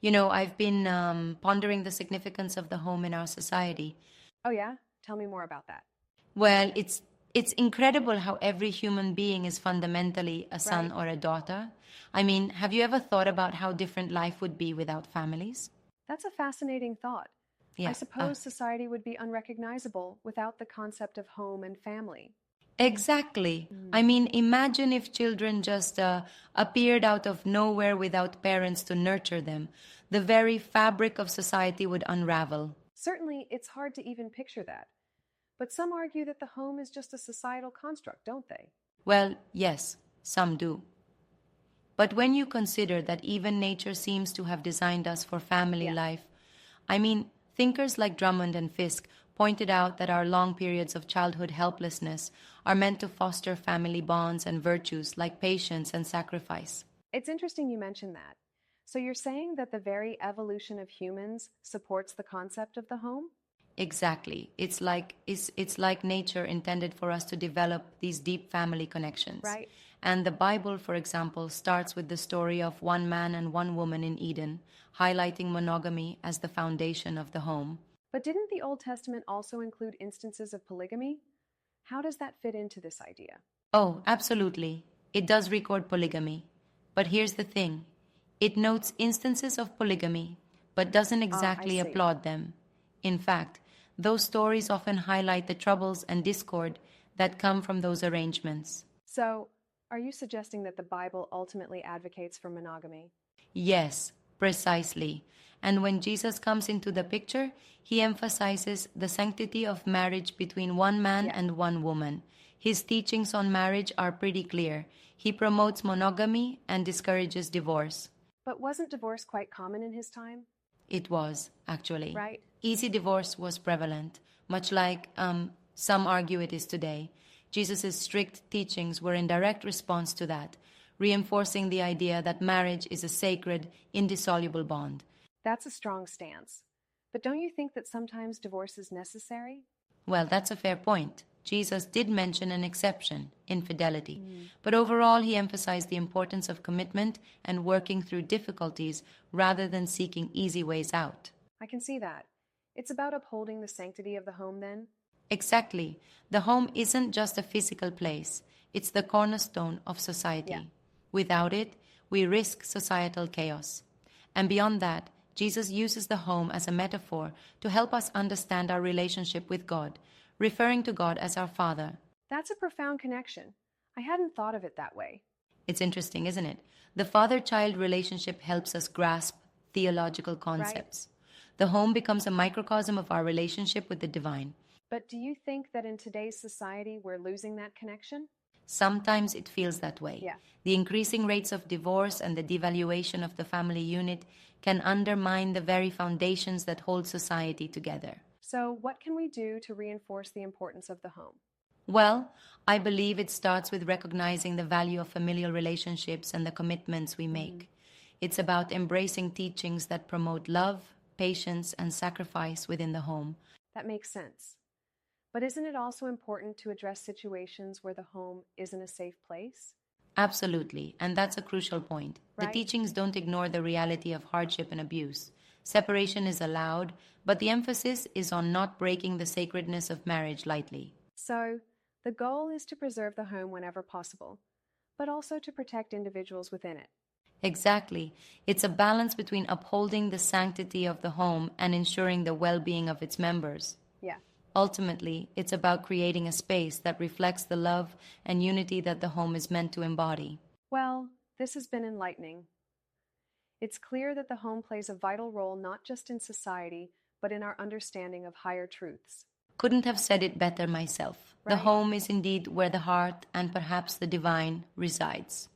I've been pondering the significance of the home in our society. Oh, yeah? Tell me more about that. Well, it's incredible how every human being is fundamentally a son Right? or a daughter. I mean, have you ever thought about how different life would be without families? That's a fascinating thought. I Yeah, suppose society would be unrecognizable without the concept of home and family. exactly. I Mm. mean, imagine if children just appeared out of nowhere without parents to nurture them. The very fabric of society would unravel. Certainly, it's hard to even picture that. But some argue that the home is just a societal construct, don't they? Well, yes, some do. But when you consider that even nature seems to have designed us for family Yeah. life, I mean, thinkers like Drummond and Fisk pointed out that our long periods of childhood helplessness are meant to foster family bonds and virtues like patience and sacrifice. It's interesting you mentioned that. So you're saying that the very evolution of humans supports the concept of the home? Exactly. It's like nature intended for us to develop these deep family connections. Right. And the Bible, for example, starts with the story of one man and one woman in Eden, highlighting monogamy as the foundation of the home. But didn't the Old Testament also include instances of polygamy? How does that fit into this idea? Oh, absolutely. It does record polygamy. But here's the thing, it notes instances of polygamy, but doesn't Ah, I exactly see. applaud them. In fact, those stories often highlight the troubles and discord that come from those arrangements. So, are you suggesting that the Bible ultimately advocates for monogamy? Yes, precisely. And when Jesus comes into the picture, he emphasizes the sanctity of marriage between one man Yeah. and one woman. His teachings on marriage are pretty clear. He promotes monogamy and discourages divorce. But wasn't divorce quite common in his time? It was, actually. Right? Easy divorce was prevalent, much like some argue it is today. Jesus' strict teachings were in direct response to that, reinforcing the idea that marriage is a sacred, indissoluble bond. That's a strong stance. But don't you think that sometimes divorce is necessary? Well, that's a fair point. Jesus did mention an exception, infidelity. Mm. But overall, he emphasized the importance of commitment and working through difficulties rather than seeking easy ways out. I can see that. It's about upholding the sanctity of the home, then? Exactly. The home isn't just a physical place, it's the cornerstone of Yeah. society. Without it, we risk societal chaos. And beyond that, Jesus uses the home as a metaphor to help us understand our relationship with God, referring to God as our Father. That's a profound connection. I hadn't thought of it that way. It's interesting, isn't it? The father child relationship helps us grasp theological Right? concepts. The home becomes a microcosm of our relationship with the divine. But do you think that in today's society we're losing that connection? Sometimes it feels that way. Yeah. The increasing rates of divorce and the devaluation of the family unit can undermine the very foundations that hold society together. So, what can we do to reinforce the importance of the home? Well, I believe it starts with recognizing the value of familial relationships and the commitments we Mm. make. It's about embracing teachings that promote love, patience, and sacrifice within the home. That makes sense. But isn't it also important to address situations where the home isn't a safe place? Absolutely, and that's a crucial point. The Right? teachings don't ignore the reality of hardship and abuse. Separation is allowed, but the emphasis is on not breaking the sacredness of marriage lightly. So, the goal is to preserve the home whenever possible, but also to protect individuals within it. Exactly. It's a balance between upholding the sanctity of the home and ensuring the well being of its members. Yeah. Ultimately, it's about creating a space that reflects the love and unity that the home is meant to embody. Well, this has been enlightening. It's clear that the home plays a vital role not just in society, but in our understanding of higher truths. Couldn't have said it better myself. The Right? home is indeed where the heart and perhaps the divine resides.